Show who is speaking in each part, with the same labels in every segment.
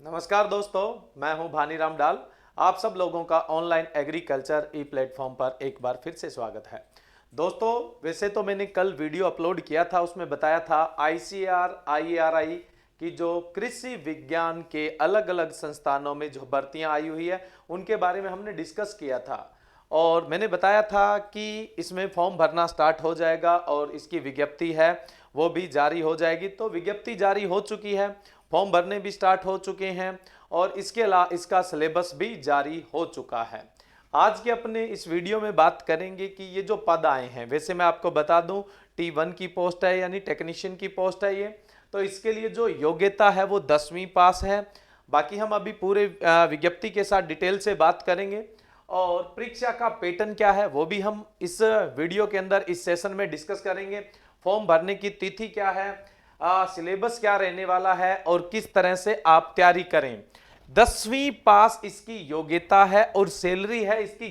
Speaker 1: नमस्कार दोस्तों, मैं हूं भानीराम डाल। आप सब लोगों का ऑनलाइन एग्रीकल्चर ई प्लेटफॉर्म पर एक बार फिर से स्वागत है। दोस्तों, वैसे तो मैंने कल वीडियो अपलोड किया था, उसमें बताया था आईसीआर आईआरआई की जो कृषि विज्ञान के अलग अलग संस्थानों में जो भर्तियां आई हुई है उनके बारे में हमने डिस्कस किया था। और मैंने बताया था कि इसमें फॉर्म भरना स्टार्ट हो जाएगा और इसकी विज्ञप्ति है वो भी जारी हो जाएगी। तो विज्ञप्ति जारी हो चुकी है, फॉर्म भरने भी स्टार्ट हो चुके हैं और इसके अलावा इसका सिलेबस भी जारी हो चुका है। आज के अपने इस वीडियो में बात करेंगे कि ये जो पद आए हैं, वैसे मैं आपको बता दूं T1 की पोस्ट है यानी टेक्नीशियन की पोस्ट है ये। तो इसके लिए जो योग्यता है वो 10वीं पास है। बाकी हम अभी पूरे विज्ञप्ति के साथ डिटेल से बात करेंगे और परीक्षा का पैटर्न क्या है वो भी हम इस वीडियो के अंदर इस सेशन में डिस्कस करेंगे। फॉर्म भरने की तिथि क्या है, सिलेबस क्या रहने वाला है और किस तरह से आप तैयारी करें। 10वीं पास इसकी योग्यता है और सैलरी है इसकी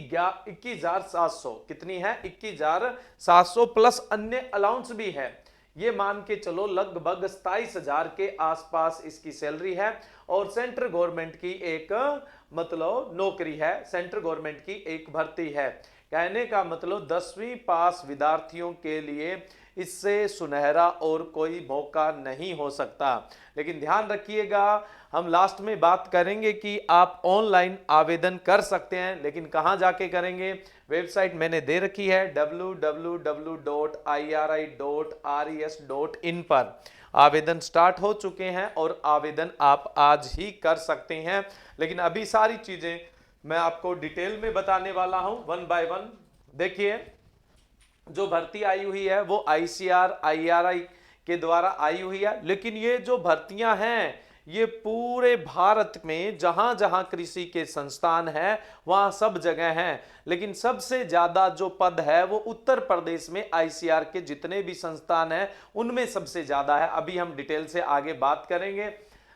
Speaker 1: 21,700। कितनी है? 21,700 प्लस अन्य अलाउंस भी है। ये मान के चलो लगभग 27,000 के आसपास इसकी सैलरी है और सेंट्रल गवर्नमेंट की एक मतलब नौकरी है, सेंट्रल गवर्नमेंट की एक भर्ती है। कहने का मतलब 10वीं पास विद्यार्थियों के लिए इससे सुनहरा और कोई मौका नहीं हो सकता। लेकिन ध्यान रखिएगा, हम लास्ट में बात करेंगे कि आप ऑनलाइन आवेदन कर सकते हैं, लेकिन कहां जाके करेंगे। वेबसाइट मैंने दे रखी है www.iri.res.in पर आवेदन स्टार्ट हो चुके हैं और आवेदन आप आज ही कर सकते हैं। लेकिन अभी सारी चीजें मैं आपको डिटेल में बताने वाला हूं, वन बाय वन। देखिए, जो भर्ती आई हुई है वो आईसीआर आईआरआई के द्वारा आई हुई है, लेकिन ये जो भर्तियां हैं ये पूरे भारत में जहां जहां कृषि के संस्थान हैं वहां सब जगह हैं। लेकिन सबसे ज्यादा जो पद है वो उत्तर प्रदेश में आईसीआर के जितने भी संस्थान हैं उनमें सबसे ज्यादा है। अभी हम डिटेल से आगे बात करेंगे।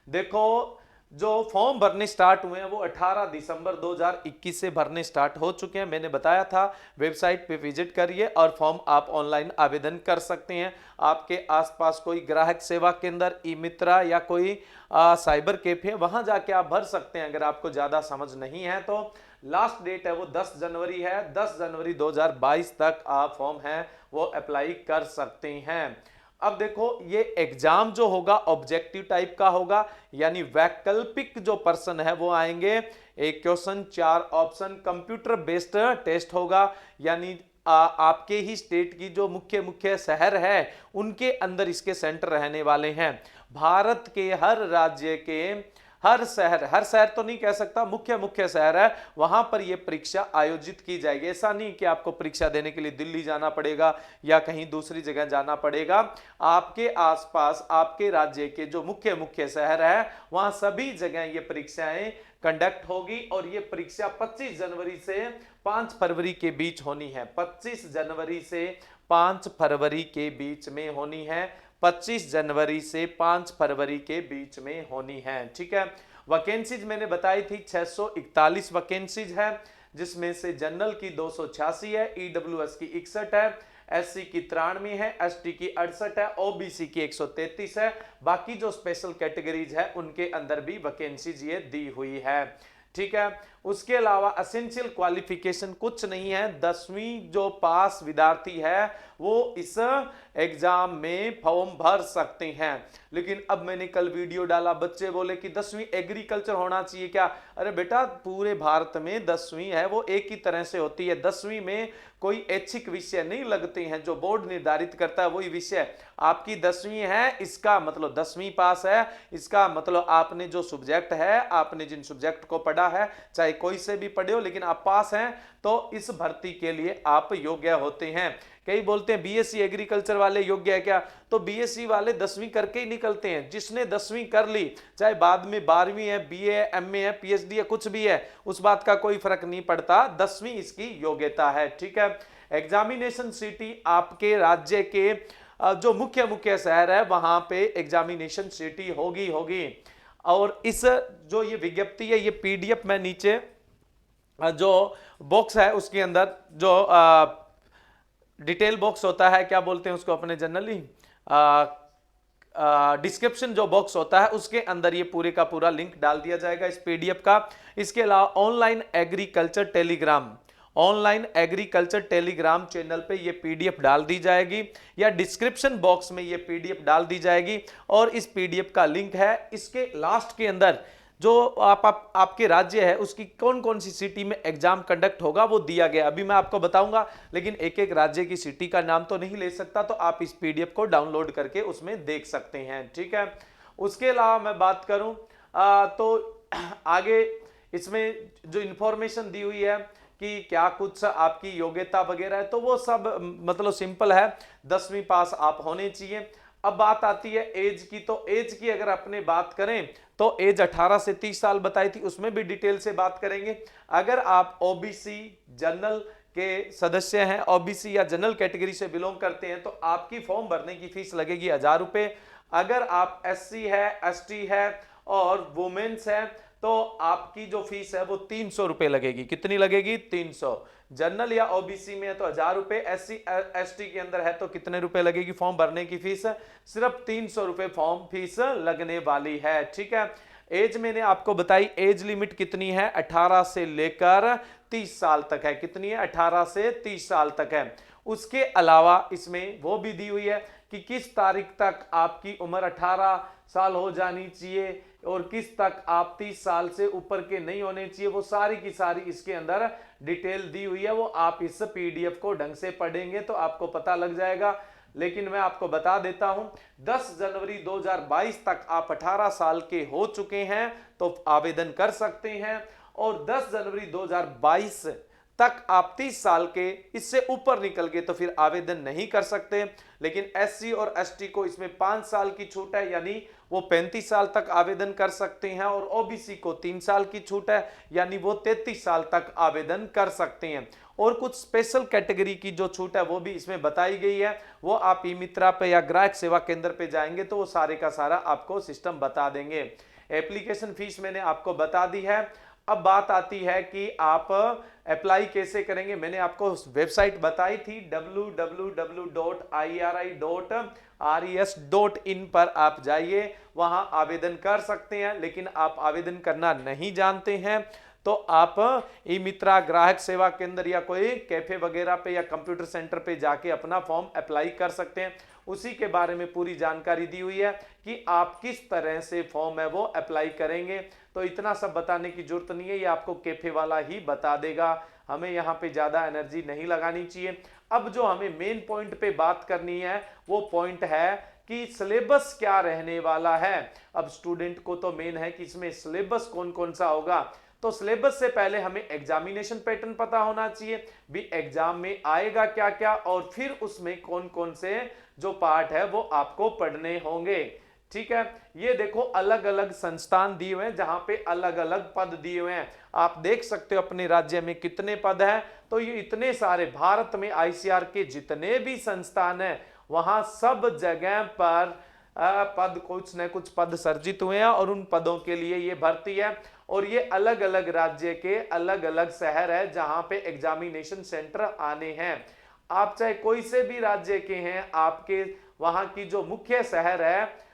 Speaker 1: देखो, जो फॉर्म भरने स्टार्ट हुए हैं वो 18 दिसंबर 2021 से भरने स्टार्ट हो चुके हैं। मैंने बताया था वेबसाइट पे विजिट करिए और फॉर्म आप ऑनलाइन आवेदन कर सकते हैं। आपके आसपास कोई ग्राहक सेवा केंद्र, ई मित्रा या कोई साइबर कैफे, वहां जाके आप भर सकते हैं अगर आपको ज्यादा समझ नहीं है तो। लास्ट डेट है वो 10 जनवरी है। 10 जनवरी 2022 तक आप फॉर्म है वो अप्लाई कर सकते हैं। अब देखो, ये एग्जाम जो होगा ऑब्जेक्टिव टाइप का होगा, यानी वैकल्पिक जो पर्सन है वो आएंगे। एक question 4 option, computer based test होगा। यानी आपके ही स्टेट की जो मुख्य मुख्य शहर है उनके अंदर इसके सेंटर रहने वाले हैं। भारत के हर राज्य के हर शहर तो नहीं कह सकता, मुख्य मुख्य शहर है वहां पर यह परीक्षा आयोजित की जाएगी। ऐसा नहीं कि आपको परीक्षा देने के लिए दिल्ली जाना पड़ेगा या कहीं दूसरी जगह जाना पड़ेगा। आपके आसपास आपके राज्य के जो मुख्य मुख्य शहर है वहां सभी जगह ये परीक्षाएं कंडक्ट होगी और ये परीक्षा 25 जनवरी से 5 फरवरी के बीच होनी है। 25 जनवरी से 5 फरवरी के बीच में होनी है। 25 जनवरी से 5 फरवरी के बीच में होनी है। ठीक है। वैकेंसीज मैंने बताई थी 641 वैकेंसीज है, जिसमें से जनरल की 286 है, ईडब्ल्यूएस की 61 है, एससी की 93 है, एसटी की 68 है, ओबीसी की 133 है। बाकी जो स्पेशल कैटेगरीज है उनके अंदर भी वैकेंसीज ये दी हुई है। ठीक है। उसके अलावा एसेंशियल क्वालिफिकेशन कुछ नहीं है। 10वीं जो पास विद्यार्थी है वो इस एग्जाम में फॉर्म भर सकते हैं। लेकिन अब मैंने कल वीडियो डाला, बच्चे बोले कि 10वीं एग्रीकल्चर होना चाहिए क्या? अरे बेटा, पूरे भारत में 10वीं है वो एक ही तरह से होती है। 10वीं में कोई ऐच्छिक विषय नहीं लगते हैं, जो बोर्ड निर्धारित करता है वही विषय। आपकी 10वीं है इसका मतलब 10वीं पास है, इसका मतलब आपने जो सब्जेक्ट है, आपने जिन सब्जेक्ट को पढ़ा है, चाहे कोई से भी पढ़े हो, लेकिन आप पास हैं तो इस भर्ती के लिए आप योग्य होते हैं। कई बोलते हैं बीएससी एग्रीकल्चर वाले योग्य है क्या? तो बीएससी वाले 10वीं करके ही निकलते हैं। जिसने 10वीं कर ली, चाहे बाद में 12वीं है, बीए है, एमए है, पीएचडी है, कुछ भी है, उस बात का कोई फर्क नहीं पड़ता। 10वीं इसकी योग्यता है। ठीक है। एग्जामिनेशन सिटी आपके राज्य के जो मुख्य मुख्य शहर है वहां पे एग्जामिनेशन सिटी होगी। और इस जो ये विज्ञप्ति है ये पीडीएफ में नीचे जो बॉक्स है उसके अंदर जो डिटेल बॉक्स होता है, क्या बोलते हैं उसको अपने जनरली, डिस्क्रिप्शन जो बॉक्स होता है उसके अंदर ये पूरे का पूरा लिंक डाल दिया जाएगा इस पीडीएफ का। इसके अलावा ऑनलाइन एग्रीकल्चर टेलीग्राम चैनल पे ये पीडीएफ डाल दी जाएगी या डिस्क्रिप्शन बॉक्स में ये पीडीएफ डाल दी जाएगी और इस पीडीएफ का लिंक है इसके लास्ट के अंदर। जो आपके राज्य है उसकी कौन कौन सी सिटी में एग्जाम कंडक्ट होगा वो दिया गया, अभी मैं आपको बताऊंगा, लेकिन एक एक राज्य की सिटी का नाम तो नहीं ले सकता, तो आप इस पीडीएफ को डाउनलोड करके उसमें देख सकते हैं। ठीक है, उसके अलावा मैं बात करूं तो आगे इसमें जो इंफॉर्मेशन दी हुई है कि क्या कुछ आपकी योग्यता वगैरह है, तो वो सब मतलब सिंपल है, 10वीं पास आप होने चाहिए। अब बात आती है एज की, तो एज की अगर अपने बात करें तो एज 18 से 30 साल बताई थी, उसमें भी डिटेल से बात करेंगे। अगर आप ओबीसी जनरल के सदस्य हैं, ओबीसी या जनरल कैटेगरी से बिलोंग करते हैं, तो आपकी फॉर्म भरने की फीस लगेगी 1000 रुपए। अगर आप एससी है, एसटी है और वुमेन्स है तो आपकी जो फीस है वो 300 रुपए लगेगी। कितनी लगेगी? 300। जनरल या ओबीसी में है तो 1000 रुपए, एससी एसटी के अंदर है तो कितने रुपए लगेगी फॉर्म भरने की फीस? सिर्फ 300 रुपए फॉर्म फीस लगने वाली है। ठीक है, एज मैंने आपको बताई, एज लिमिट कितनी है? 18 से लेकर 30 साल तक है। कितनी है? 18 से 30 साल तक है। उसके अलावा इसमें वो भी दी हुई है कि किस तारीख तक आपकी उम्र 18 साल हो जानी चाहिए और किस तक आप 30 साल से ऊपर के नहीं होने चाहिए, वो सारी की सारी इसके अंदर डिटेल दी हुई है। वो आप इस पीडीएफ को ढंग से पढ़ेंगे तो आपको पता लग जाएगा। लेकिन मैं आपको बता देता हूं, 10 जनवरी 2022 तक आप 18 साल के हो चुके हैं तो आवेदन कर सकते हैं, और 10 जनवरी 2022 तक आप 30 साल के इससे ऊपर निकल गए तो फिर आवेदन नहीं कर सकते। लेकिन एससी और एसटी को इसमें 5 साल की छूट है, यानी वो 35 साल तक आवेदन कर सकते हैं, और ओबीसी को 3 साल की छूट है, यानी वो 33 साल तक आवेदन कर सकते हैं। और कुछ स्पेशल कैटेगरी की जो छूट है वो भी इसमें बताई गई है, वो आप ई मित्रा पे या ग्राहक सेवा केंद्र पे जाएंगे तो वो सारे का सारा आपको सिस्टम बता देंगे। एप्लीकेशन फीस मैंने आपको बता दी है। अब बात आती है कि आप अप्लाई कैसे करेंगे। मैंने आपको वेबसाइट बताई थी www.iris.res.in पर आप जाइए, वहां आवेदन कर सकते हैं। लेकिन आप आवेदन करना नहीं जानते हैं तो आप ई मित्रा, ग्राहक सेवा केंद्र या कोई कैफे वगैरह पे या कंप्यूटर सेंटर पे जाके अपना फॉर्म अप्लाई कर सकते हैं। उसी के बारे में पूरी जानकारी दी हुई है कि आप किस तरह से फॉर्म है वो अप्लाई करेंगे। तो इतना सब बताने की जरूरत नहीं है, ये आपको कैफे वाला ही बता देगा, हमें यहाँ पे ज्यादा एनर्जी नहीं लगानी चाहिए। अब जो हमें मेन पॉइंट पे बात करनी है वो पॉइंट है कि सिलेबस क्या रहने वाला है। अब स्टूडेंट को तो मेन है कि इसमें सिलेबस कौन कौन सा होगा। तो सिलेबस से पहले हमें एग्जामिनेशन पैटर्न पता होना चाहिए भी, एग्जाम में आएगा क्या क्या, और फिर उसमें कौन कौन से जो पार्ट है वो आपको पढ़ने होंगे। ठीक है, ये देखो अलग अलग संस्थान दिए हुए हैं जहां पे अलग अलग पद दिए हुए हैं। आप देख सकते हो अपने राज्य में कितने पद हैं, तो ये इतने सारे भारत में आईसीआर के जितने भी संस्थान हैं वहां सब जगह पर पद, कुछ न कुछ पद सर्जित हुए हैं और उन पदों के लिए ये भर्ती है। और ये अलग अलग राज्य के अलग अलग शहर है जहां पे एग्जामिनेशन सेंटर आने हैं। आप चाहे कोई से भी राज्य के हैं, आपके वहां की जो मुख्य शहर है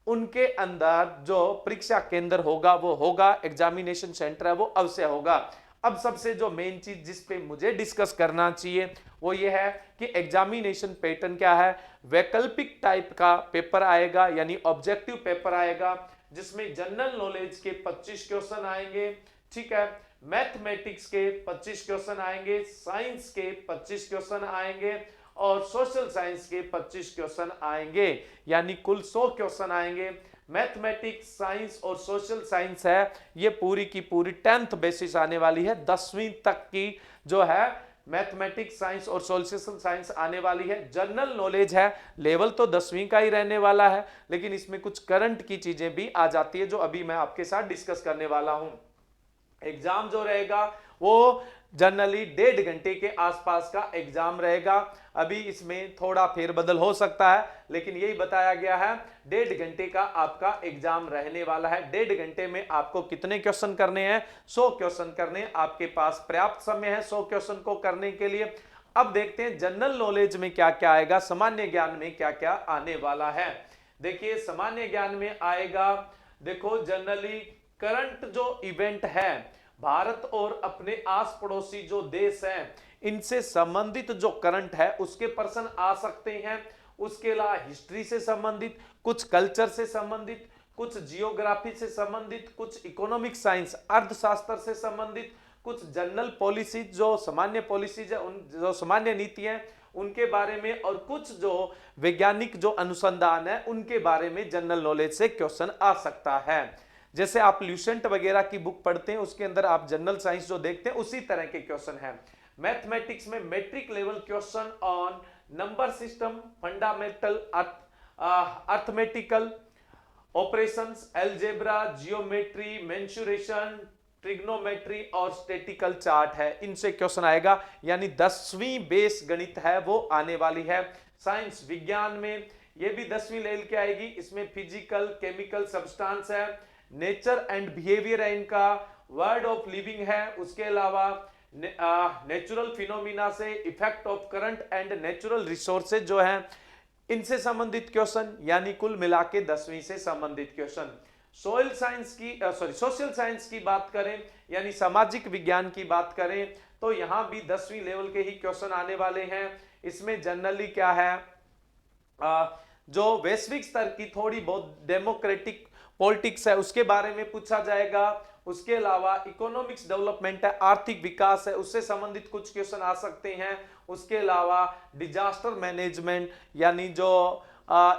Speaker 1: उनके अंदर जो परीक्षा केंद्र होगा वो होगा, एग्जामिनेशन सेंटर है वो अवश्य होगा। अब सबसे जो मेन चीज जिस पे मुझे डिस्कस करना चाहिए वो ये है कि एग्जामिनेशन पैटर्न क्या है। वैकल्पिक टाइप का पेपर आएगा, यानी ऑब्जेक्टिव पेपर आएगा, जिसमें जनरल नॉलेज के 25 क्वेश्चन आएंगे। ठीक है, मैथमेटिक्स के 25 क्वेश्चन आएंगे, साइंस के 25 क्वेश्चन आएंगे और सोशल साइंस के 25 क्वेश्चन आएंगे, यानी कुल 100 क्वेश्चन आएंगे। मैथमेटिक्स, साइंस और सोशल साइंस है ये पूरी की पूरी 10th बेसिस आने वाली है, 10वीं तक की जो है मैथमेटिक्स, साइंस और सोशल साइंस आने वाली है। जनरल नॉलेज है, लेवल तो 10वीं का ही रहने वाला है, लेकिन इसमें कुछ करंट की चीजें भी आ जाती है जो अभी मैं आपके साथ डिस्कस करने वाला हूं। एग्जाम जो रहेगा वो जनरली 1.5 घंटे के आसपास का एग्जाम रहेगा। अभी इसमें थोड़ा फेरबदल हो सकता है, लेकिन यही बताया गया है 1.5 घंटे का आपका एग्जाम रहने वाला है। 1.5 घंटे में आपको कितने क्वेश्चन करने हैं? 100 क्वेश्चन करने हैं। आपके पास पर्याप्त समय है 100 क्वेश्चन को करने के लिए। अब देखते हैं जनरल नॉलेज में क्या क्या आएगा, सामान्य ज्ञान में क्या क्या आने वाला है। देखिए सामान्य ज्ञान में आएगा, देखो जनरली करंट जो इवेंट है भारत और अपने आस पड़ोसी जो देश हैं इनसे संबंधित जो करंट है उसके प्रश्न आ सकते हैं। उसके अलावा हिस्ट्री से संबंधित, कुछ कल्चर से संबंधित, कुछ जियोग्राफी से संबंधित, कुछ इकोनॉमिक साइंस अर्थशास्त्र से संबंधित, कुछ जनरल पॉलिसीज जो सामान्य पॉलिसीज है उन जो सामान्य नीति है उनके बारे में, और कुछ जो वैज्ञानिक जो अनुसंधान है उनके बारे में जनरल नॉलेज से क्वेश्चन आ सकता है। जैसे आप ल्यूसेंट वगैरह की बुक पढ़ते हैं उसके अंदर आप जनरल साइंस जो देखते हैं उसी तरह के क्वेश्चन है। मैथमेटिक्स में matric level question on number system, fundamental arithmetical operations, algebra, geometry, mensuration, trigonometry और स्टैटिकल चार्ट है, इनसे क्वेश्चन आएगा। यानी 10वीं बेस गणित है वो आने वाली है। साइंस विज्ञान में ये भी 10वीं लेवल की आएगी। इसमें फिजिकल, केमिकल सब्सटेंस है, नेचर एंड बिहेवियर है इनका, वर्ड ऑफ लिविंग है, उसके अलावा नेचुरल फिनोमिना से, effect of current and natural resources जो है इनसे संबंधित क्वेश्चन, यानी कुल मिला के 10वीं से संबंधित क्वेश्चन। सोशल साइंस की बात करें यानी सामाजिक विज्ञान की बात करें तो यहां भी 10वीं लेवल के ही क्वेश्चन आने वाले हैं। इसमें जनरली क्या है, जो वैश्विक स्तर की थोड़ी बहुत डेमोक्रेटिक पॉलिटिक्स है उसके बारे में पूछा जाएगा। उसके अलावा इकोनॉमिक्स डेवलपमेंट है, आर्थिक विकास है, उससे संबंधित कुछ क्वेश्चन आ सकते हैं। उसके अलावा डिजास्टर मैनेजमेंट यानी जो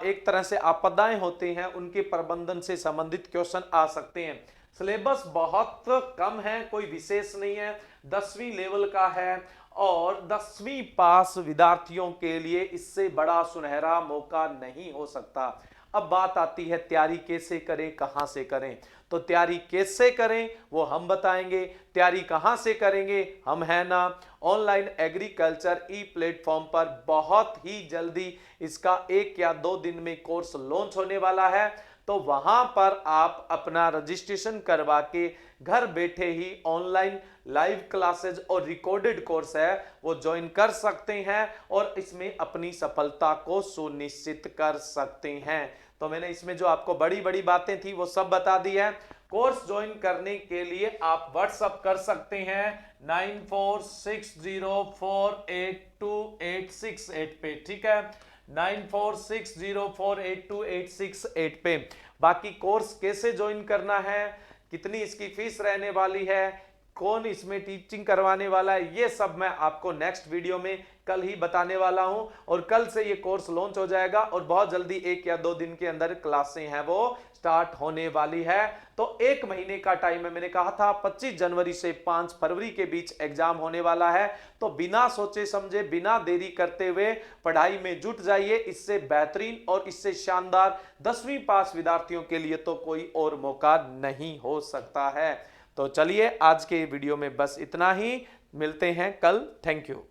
Speaker 1: एक तरह से आपदाएं होते हैं उनके प्रबंधन से संबंधित क्वेश्चन आ सकते हैं। सिलेबस बहुत कम है, कोई विशेष नहीं है, 10वीं लेवल का है और 10वीं पास विद्यार्थियों के लिए इससे बड़ा सुनहरा मौका नहीं हो सकता। अब बात आती है तैयारी कैसे करें, कहां से करें। तो तैयारी कैसे करें वो हम बताएंगे, तैयारी कहां से करेंगे हम है ना ऑनलाइन एग्रीकल्चर ई प्लेटफॉर्म पर बहुत ही जल्दी इसका 1 या 2 दिन में कोर्स लॉन्च होने वाला है। तो वहां पर आप अपना रजिस्ट्रेशन करवा के घर बैठे ही ऑनलाइन लाइव क्लासेज और रिकॉर्डेड कोर्स है वो ज्वाइन कर सकते हैं और इसमें अपनी सफलता को सुनिश्चित कर सकते हैं। तो मैंने इसमें जो आपको बड़ी बड़ी बातें थी वो सब बता दी है। कोर्स ज्वाइन करने के लिए आप व्हाट्सएप कर सकते हैं 9460482868 पे, ठीक है, 9460482868 पे। बाकी कोर्स कैसे ज्वाइन करना है, कितनी इसकी फीस रहने वाली है, कौन इसमें टीचिंग करवाने वाला है, ये सब मैं आपको नेक्स्ट वीडियो में कल ही बताने वाला हूं। और कल से ये कोर्स लॉन्च हो जाएगा और बहुत जल्दी 1 या 2 दिन के अंदर क्लासें हैं वो स्टार्ट होने वाली है। तो 1 महीने का टाइम है, मैंने कहा था 25 जनवरी से 5 फरवरी के बीच एग्जाम होने वाला है। तो बिना सोचे समझे, बिना देरी करते हुए पढ़ाई में जुट जाइए। इससे बेहतरीन और इससे शानदार 10वीं पास विद्यार्थियों के लिए तो कोई और मौका नहीं हो सकता है। तो चलिए आज के वीडियो में बस इतना ही, मिलते हैं कल। Thank you.